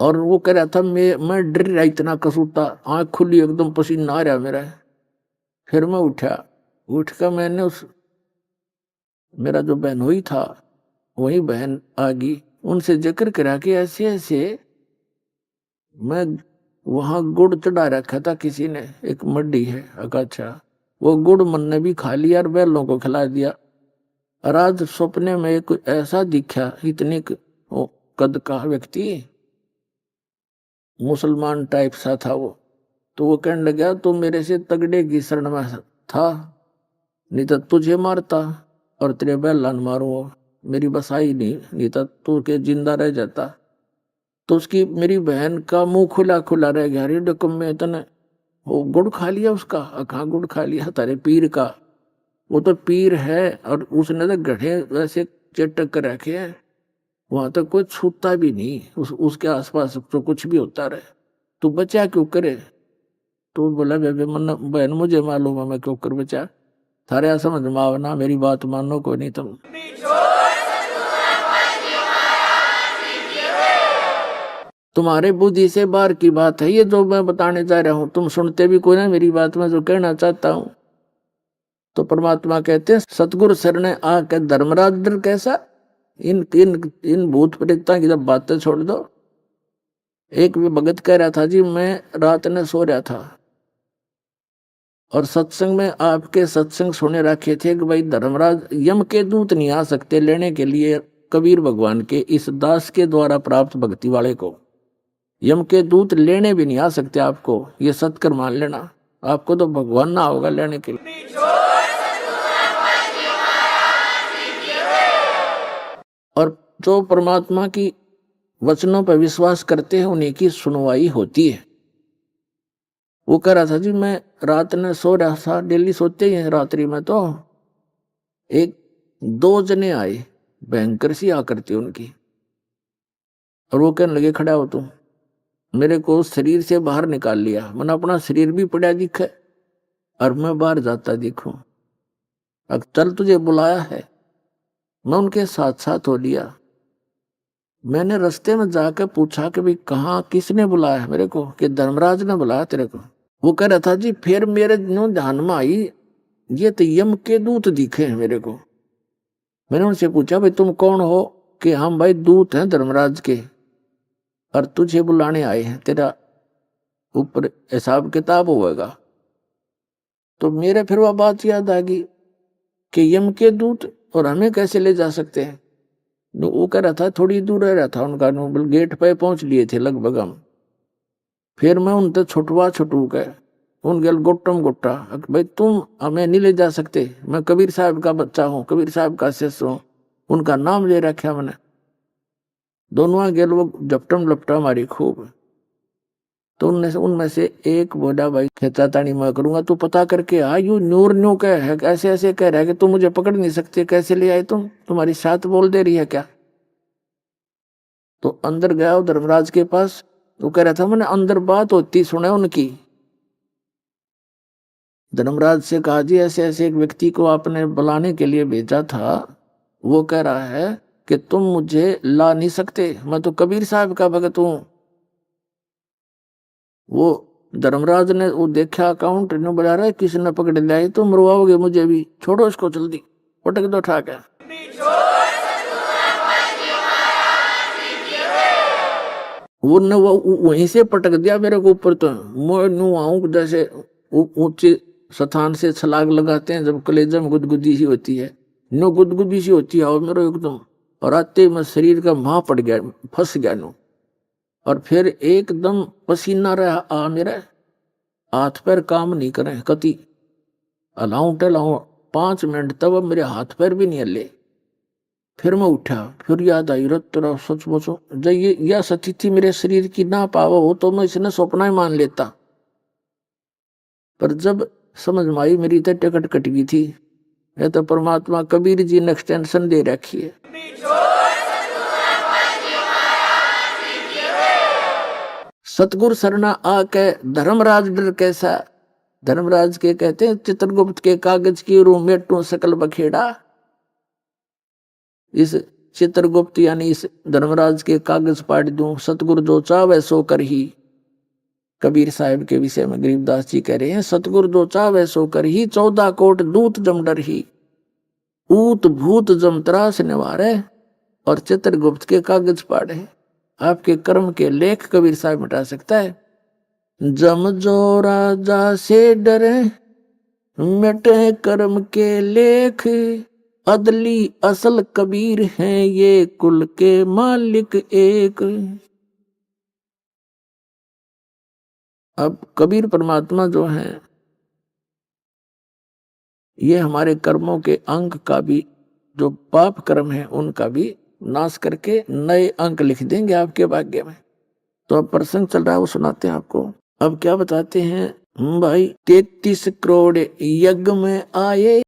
और वो कह रहा था मैं डर रहा, इतना कसूता, आँख खुली एकदम, पसीना आ रहा मेरा। फिर मैं उठा, उठ कर मैंने उस मेरा जो बहनोई था वही बहन आ गई, उनसे जिक्र करा कि ऐसे ऐसे मैं वहां गुड़ चढ़ा रखा था किसी ने, एक मड्डी है अकाछा, वो गुड़ मन ने भी खा लिया और बैलों को खिला दिया। और आज सपने में एक ऐसा दिखा, इतने कद का व्यक्ति, मुसलमान टाइप सा था वो। तो वो कहने लगा तो मेरे से तगड़े की शरण में था, नहीं तो तुझे मारता और तेरे बैलान मारू, मेरी बसाई नहीं तो तू के जिंदा रह जाता। तो उसकी मेरी बहन का मुंह खुला खुला रह गया, अरे डकम में इतने वो गुड़ खा लिया उसका। कहाँ गुड़ खा लिया तारे पीर का, वो तो पीर है और उसने तो गड्ढे वैसे चटक कर रखे हैं, वहां तक कोई छूता भी नहीं, उसके आसपास तो कुछ भी होता रहे, तू बचा क्यों करे। तो बोला बेबे मन बहन मुझे मालूम है मैं क्यों कर बचा, थारे यहाँ समझ में आवना, मेरी बात मानो को नहीं तुम। तुम्हारे बुद्धि से बाहर की बात है ये जो मैं बताने जा रहा हूं, तुम सुनते भी कोई ना मेरी बात में जो कहना चाहता हूं। तो परमात्मा कहते हैं सतगुरु शरण आके धर्मराज डर कैसा। इन इन इन भूत प्रेता की जब बातें छोड़ दो। एक भी भगत कह रहा था जी मैं रात ने सो रहा था और सत्संग में आपके सत्संग सुने रखे थे कि भाई धर्मराज यम के दूत नहीं आ सकते लेने के लिए कबीर भगवान के इस दास के द्वारा प्राप्त भक्ति वाले को, यम के दूत लेने भी नहीं आ सकते आपको, ये सत्कर मान लेना। आपको तो भगवान ना होगा लेने के लिए। और जो परमात्मा की वचनों पर विश्वास करते हैं उन्हीं की सुनवाई होती है। वो कह रहा था जी मैं रात में सो रहा था, डेली सोते ही हैं रात्रि में, तो एक दो जने आए, भयंकर सी आकृति उनकी, और वो कहने लगे खड़ा हो तुम। मेरे को शरीर से बाहर निकाल लिया, मैंने अपना शरीर भी पड़ा दिखे और मैं बाहर जाता दिखूं। अब चल तुझे बुलाया है, मैं उनके साथ साथ हो लिया। मैंने रास्ते में जाकर पूछा कि भाई कहाँ किसने बुलाया मेरे को, कि धर्मराज ने बुलाया तेरे को। वो कह रहा था जी फिर मेरे ध्यान में आई ये तो यम के दूत दिखे हैं मेरे को। मैंने उनसे पूछा भाई तुम कौन हो, कि हम भाई दूत हैं धर्मराज के और तुझे बुलाने आए हैं, तेरा ऊपर हिसाब किताब होगा। तो मेरे फिर वह बात याद आ गई कि यम के दूत और हमें कैसे ले जा सकते हैं। वो कह रहा था थोड़ी दूर रह रहा था उनका, नोबल गेट पे पहुंच लिए थे लगभग हम। फिर मैं उनसे छुटवा छुटू के उन गल गुट्टम गुट्टा, भाई तुम हमें नहीं ले जा सकते, मैं कबीर साहब का बच्चा हूँ, कबीर साहब का शिष्य हूँ, उनका नाम ले रखा मैंने। दोनों गेल वो झपटम लपटा मारी खूब। तो उनमें से एक बोला भाई खेचातानी मैं करूंगा, तू पता करके आ, यू नूर न्यू कह है ऐसे ऐसे कह रहा है कि तुम मुझे पकड़ नहीं सकते, कैसे ले आए तुम, तुम्हारी साथ बोल दे रही है क्या। तो अंदर गया धर्मराज के पास, तो कह रहा था मैंने अंदर बात होती सुने उनकी। धर्मराज से कहा जी ऐसे ऐसे एक व्यक्ति को आपने बुलाने के लिए भेजा था, वो कह रहा है कि तुम मुझे ला नहीं सकते, मैं तो कबीर साहब का भगत हूं। वो धर्मराज ने वो देखा अकाउंट ने बुला रहा है, किसी ने पकड़ लिया है, तुम मरवाओगे मुझे भी, छोड़ो इसको जल्दी, पटक दो उठा के। वो ने वो वहीं से पटक दिया मेरे को ऊपर। तो मैं न्यू आऊं जैसे ऊंचे स्थान से छलांग लगाते हैं जब कलेजे में गुदगुदी सी होती है, नो गुदगुदी सी होती है और मेरे एकदम, और आते में शरीर का मां पड़ गया, फंस गया नो। और फिर एकदम पसीना रहा आ मेरा, हाथ पैर काम नहीं करे कति, अलाऊं टलाऊं 5 मिनट तब अब मेरे हाथ पैर भी नहीं हले। फिर मैं उठा, फिर याद आई रत तेरा सचमुच जब ये यह सती थी मेरे शरीर की ना पावा हो तो मैं इसने सपना ही मान लेता। पर जब समझ में आई मेरी तो टिकट कट गई थी, यह तो परमात्मा कबीर जी ने एक्सटेंशन दे रखी है। सतगुरु सरना आके धर्मराज डर कैसा। धर्मराज के कहते हैं चित्रगुप्त के कागज की रू मेटू सकल बखेड़ा। इस चित्रगुप्त यानी इस धर्मराज के कागज पाट दूं, सतगुरु जो चावे सो कर ही। कबीर साहब के विषय में गरीबदास जी कह रहे हैं, सतगुरु जो चावे सो कर ही, 14 कोट दूत जम डर ही। ऊत भूत जम त्रास निवारे, और चित्रगुप्त के कागज पाड़े। आपके कर्म के लेख कबीर साहब मिटा सकता है। जम जो राजा से डरे, मिटे कर्म के लेख, अदली असल कबीर हैं ये, कुल के मालिक एक। अब कबीर परमात्मा जो है, ये हमारे कर्मों के अंक का भी, जो पाप कर्म है उनका भी नाश करके नए अंक लिख देंगे आपके भाग्य में। तो अब प्रसंग चल रहा है, वो सुनाते हैं आपको। अब क्या बताते हैं भाई, 33 करोड़ यज्ञ में आए,